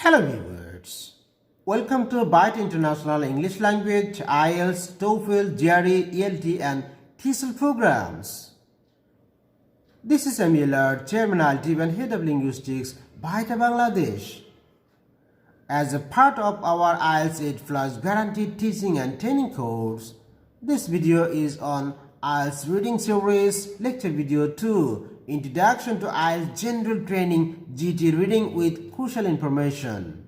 Hello viewers, welcome to BAETTA International English Language, IELTS, TOEFL, GRE, ELT and TESOL programs. This is Int'l, Chairman IELTS and Head of Linguistics, BAETTA Bangladesh. As a part of our IELTS 8 Plus guaranteed teaching and training course, this video is on IELTS Reading Series, Lecture Video 2, Introduction to IELTS General Training GT Reading with Crucial Information.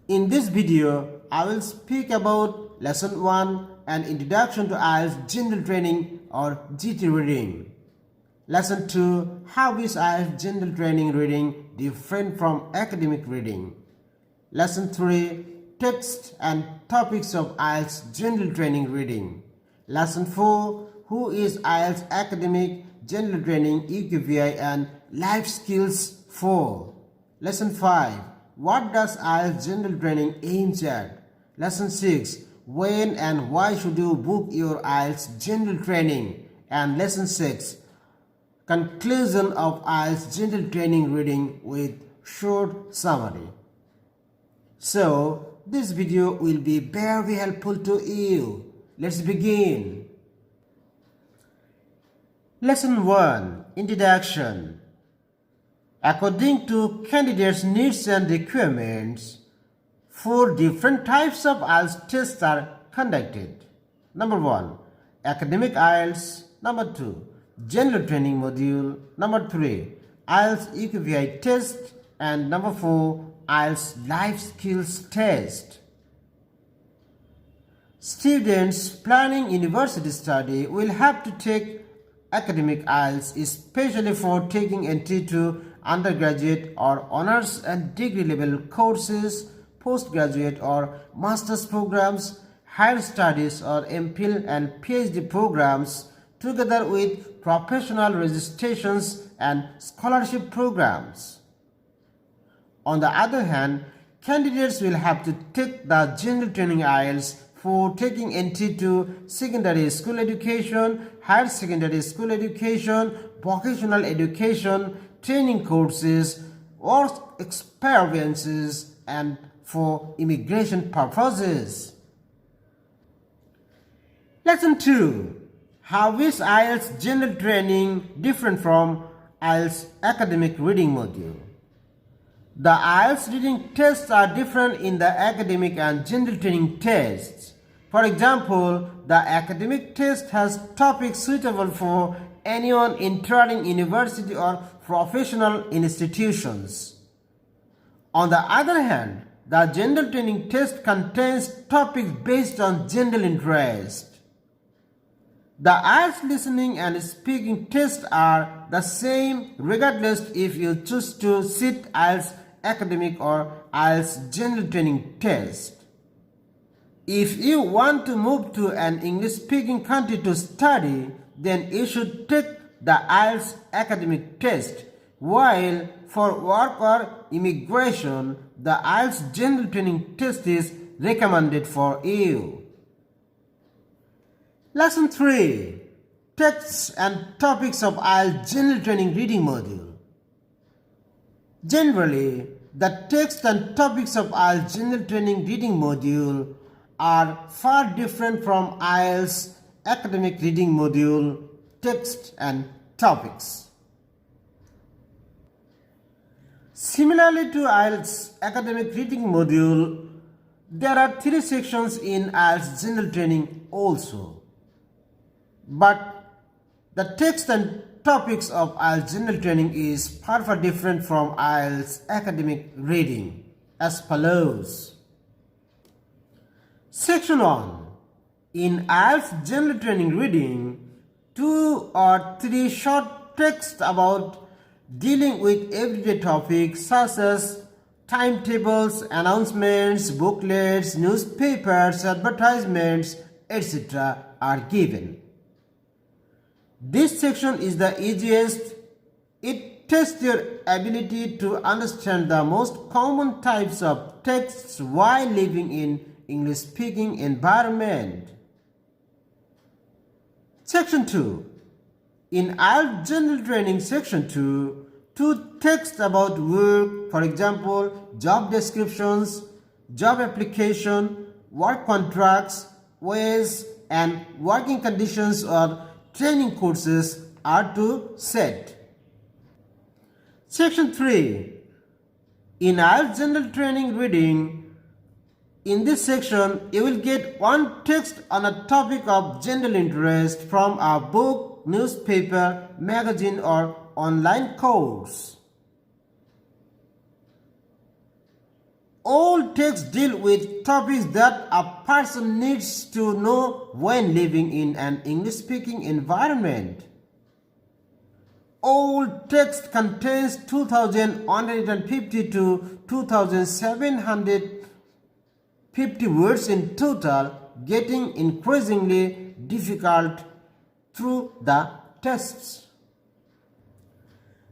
In this video, I will speak about Lesson 1 and Introduction to IELTS General Training or GT Reading. Lesson 2, how is IELTS General Training Reading different from academic reading? Lesson 3, text and topics of IELTS General Training Reading. Lesson 4, who is IELTS Academic General Training UKVI and Life Skills 4. Lesson 5, what does IELTS General Training aims at? Lesson 6, when and why should you book your IELTS General Training? And Lesson 6, conclusion of IELTS General Training Reading with short summary. So, this video will be very helpful to you. Let's begin. Lesson 1, Introduction. According to candidates' needs and requirements, 4 different types of IELTS tests are conducted. Number 1, Academic IELTS. Number 2, General Training Module. Number 3, IELTS UKVI Test. And number 4, IELTS Life Skills Test. Students planning university study will have to take academic IELTS, especially for taking entry to undergraduate or honors and degree level courses, postgraduate or master's programs, higher studies or MPhil and PhD programs, together with professional registrations and scholarship programs. On the other hand, candidates will have to take the General Training IELTS for taking entry to secondary school education, higher secondary school education, vocational education, training courses, work experiences, and for immigration purposes. Lesson 2. How is IELTS General Training different from IELTS Academic Reading Module? The IELTS reading tests are different in the academic and general training tests. For example, the academic test has topics suitable for anyone entering university or professional institutions. On the other hand, the general training test contains topics based on general interest. The IELTS listening and speaking tests are the same regardless if you choose to sit IELTS academic or IELTS general training test. If you want to move to an English-speaking country to study, then you should take the IELTS academic test, while for work or immigration, the IELTS general training test is recommended for you. Lesson 3, texts and topics of IELTS General Training Reading Module. Generally, the text and topics of IELTS General Training Reading Module are far different from IELTS Academic Reading Module text and topics. Similarly to IELTS Academic Reading Module, there are 3 sections in IELTS General Training also. But the text and topics of IELTS General Training is far different from IELTS Academic Reading as follows. Section 1. In IELTS General Training Reading, 2 or 3 short texts about dealing with everyday topics such as timetables, announcements, booklets, newspapers, advertisements, etc. are given. This section is the easiest. It tests your ability to understand the most common types of texts while living in English-speaking environment. Section 2. In IELTS General Training Section 2, to text about work, for example, job descriptions, job application, work contracts, ways and working conditions or training courses are to set. Section 3. In IELTS General Training Reading, in this section, you will get one text on a topic of general interest from a book, newspaper, magazine or online course. All texts deal with topics that a person needs to know when living in an English-speaking environment. All text contains 2,150 to 2,750 words in total, getting increasingly difficult through the tests.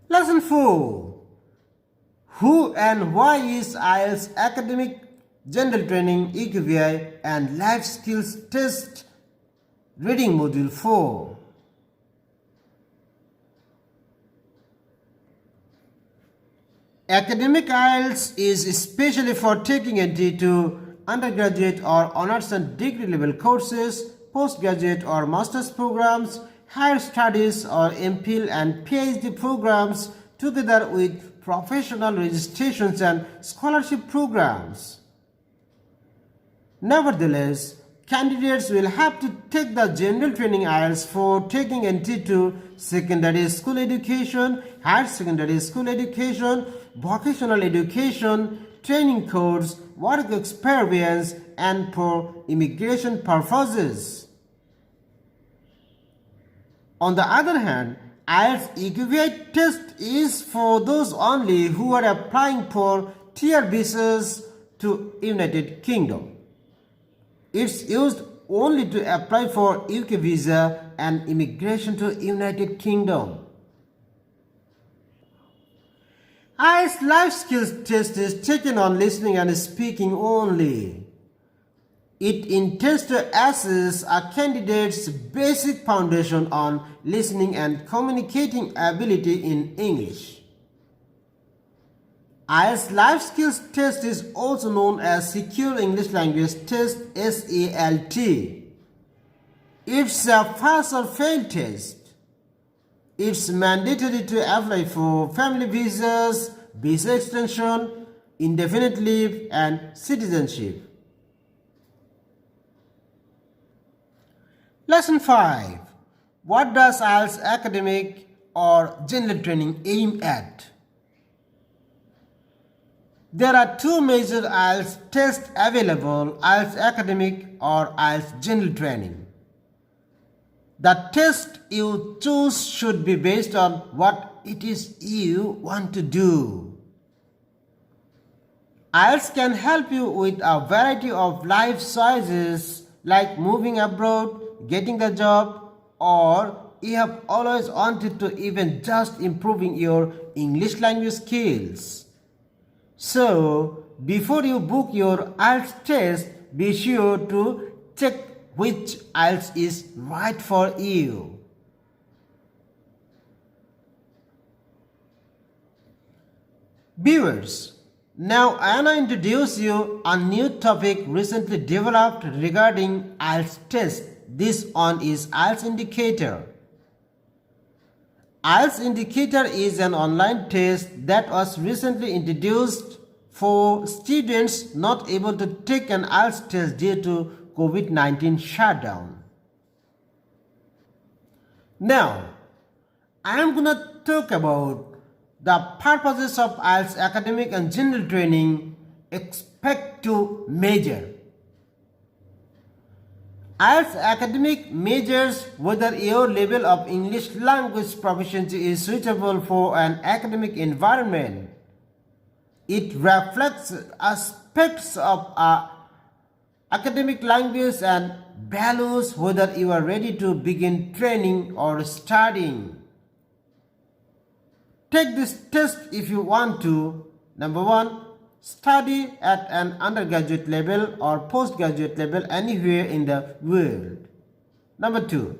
Lesson 4. Who and why is IELTS Academic General Training EQVI and Life Skills Test Reading Module 4. Academic IELTS is especially for taking NT2 undergraduate or honors and degree level courses, postgraduate or master's programs, higher studies or MPhil and PhD programs, together with professional registrations and scholarship programs. Nevertheless, candidates will have to take the general training IELTS for taking NT2 secondary school education, higher secondary school education, vocational education, training course, work experience, and for immigration purposes. On the other hand, IELTS EQVI test is for those only who are applying for tier visas to United Kingdom. It's used only to apply for UK visa and immigration to United Kingdom. IELTS life skills test is taken on listening and speaking only. It intends to assess a candidate's basic foundation on listening and communicating ability in English. IELTS Life Skills Test is also known as Secure English Language Test SALT. It's a pass or fail test. It's mandatory to apply for family visas, visa extension, indefinite leave, and citizenship. Lesson 5. What does IELTS academic or general training aim at? There are two major IELTS tests available, IELTS academic or IELTS general training. The test you choose should be based on what it is you want to do. IELTS can help you with a variety of life choices like moving abroad, getting a job, or you have always wanted to even just improving your English language skills. So, before you book your IELTS test, be sure to check which IELTS is right for you. Viewers, now I want to introduce you a new topic recently developed regarding IELTS test. This one is IELTS Indicator. IELTS Indicator is an online test that was recently introduced for students not able to take an IELTS test due to COVID-19 shutdown. Now, I am going to talk about the purposes of IELTS academic and general training. Expect to measure. IELTS academic measures whether your level of English language proficiency is suitable for an academic environment. It reflects aspects of academic language and values whether you are ready to begin training or studying. Take this test if you want to. Number 1. Study at an undergraduate level or postgraduate level anywhere in the world. Number 2.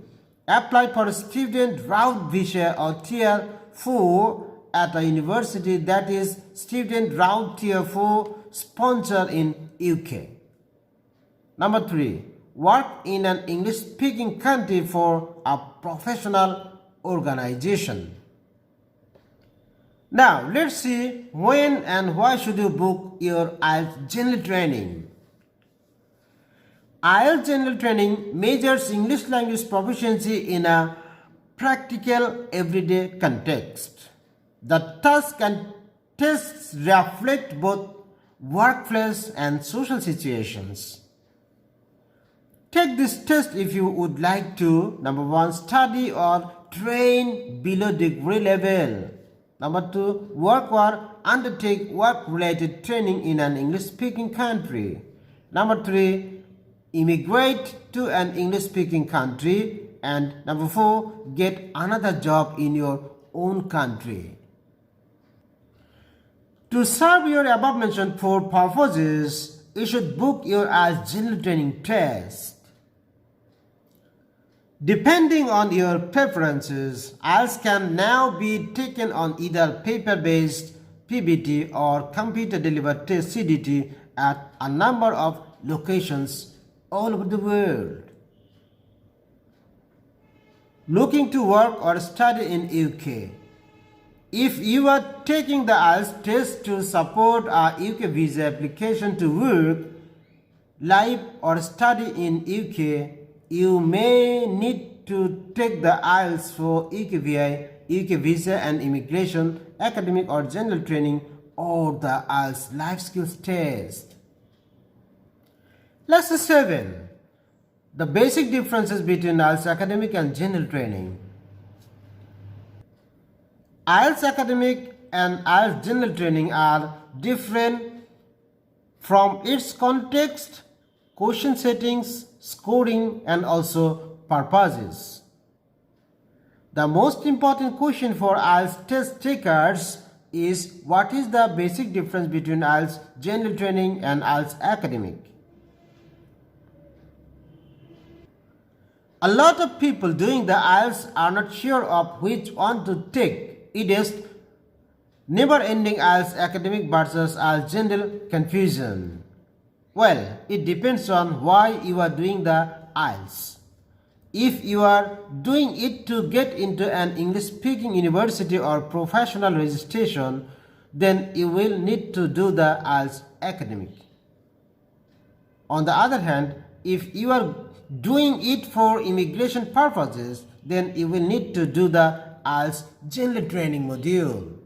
Apply for a student route visa or tier 4 at a university that is student round tier 4 sponsor in UK. Number 3. Work in an English speaking country for a professional organization. Now let's see when and why should you book your IELTS general training. IELTS general training measures English language proficiency in a practical everyday context. The task and tests reflect both workplace and social situations. Take this test if you would like to, number 1, study or train below degree level. Number 2, work or undertake work-related training in an English-speaking country. Number 3, immigrate to an English-speaking country. And number 4, get another job in your own country. To serve your above-mentioned 4 purposes, you should book your IELTS general training test. Depending on your preferences, IELTS can now be taken on either paper-based PBT or computer-delivered test CDT at a number of locations all over the world. Looking to work or study in UK. If you are taking the IELTS test to support a UK visa application to work, live or study in UK, you may need to take the IELTS for UK visa and immigration, academic or general training, or the IELTS life skills test. Lesson 7. The basic differences between IELTS academic and general training. IELTS academic and IELTS general training are different from its context, question settings, scoring, and also purposes. The most important question for IELTS test takers is what is the basic difference between IELTS general training and IELTS academic? A lot of people doing the IELTS are not sure of which one to take. It is never-ending IELTS academic versus IELTS general confusion. Well, it depends on why you are doing the IELTS. If you are doing it to get into an English-speaking university or professional registration, then you will need to do the IELTS academic. On the other hand, if you are doing it for immigration purposes, then you will need to do the IELTS general training module.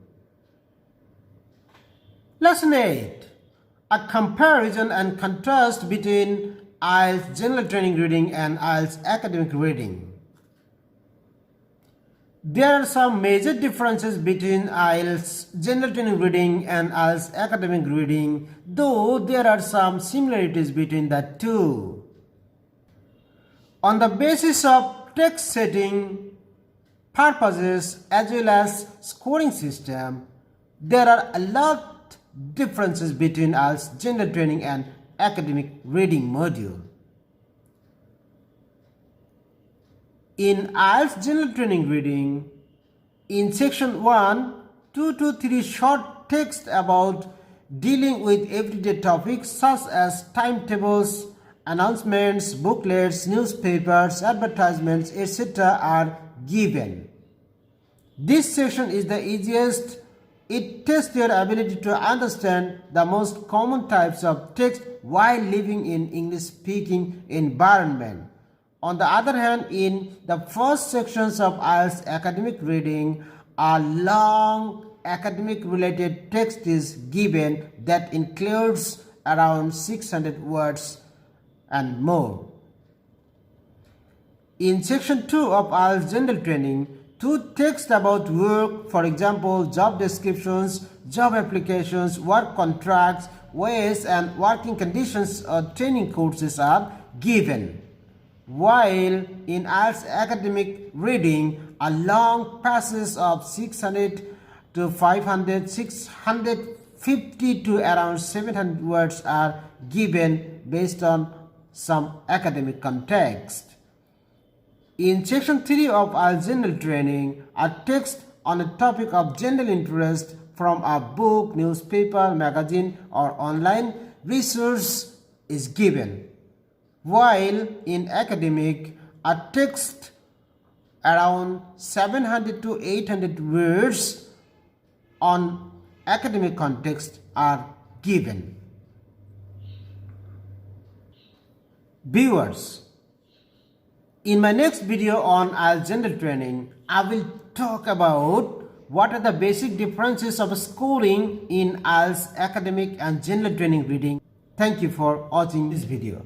Lesson 8. A comparison and contrast between IELTS general training reading and IELTS academic reading. There are some major differences between IELTS general training reading and IELTS academic reading, though there are some similarities between the two. On the basis of text setting, purposes, as well as scoring system, there are a lot differences between IELTS general training and academic reading module. In IELTS general training reading, in section 1, 2 to 3 short text about dealing with everyday topics such as timetables, announcements, booklets, newspapers, advertisements, etc. are given. This section is the easiest. It tests your ability to understand the most common types of text while living in English-speaking environment. On the other hand, in the first sections of IELTS academic reading, a long academic-related text is given that includes around 600 words and more. In section 2 of IELTS general training, 2 texts about work, for example, job descriptions, job applications, work contracts, ways and working conditions or training courses are given. While in IELTS academic reading, a long passage of 600 to 500, 650 to around 700 words are given based on some academic context. In section 3 of IELTS general training, a text on a topic of general interest from a book, newspaper, magazine, or online resource is given. While in academic, a text around 700 to 800 words on academic context are given. Viewers, in my next video on IELTS general training, I will talk about what are the basic differences of scoring in IELTS academic and general training reading. Thank you for watching this video.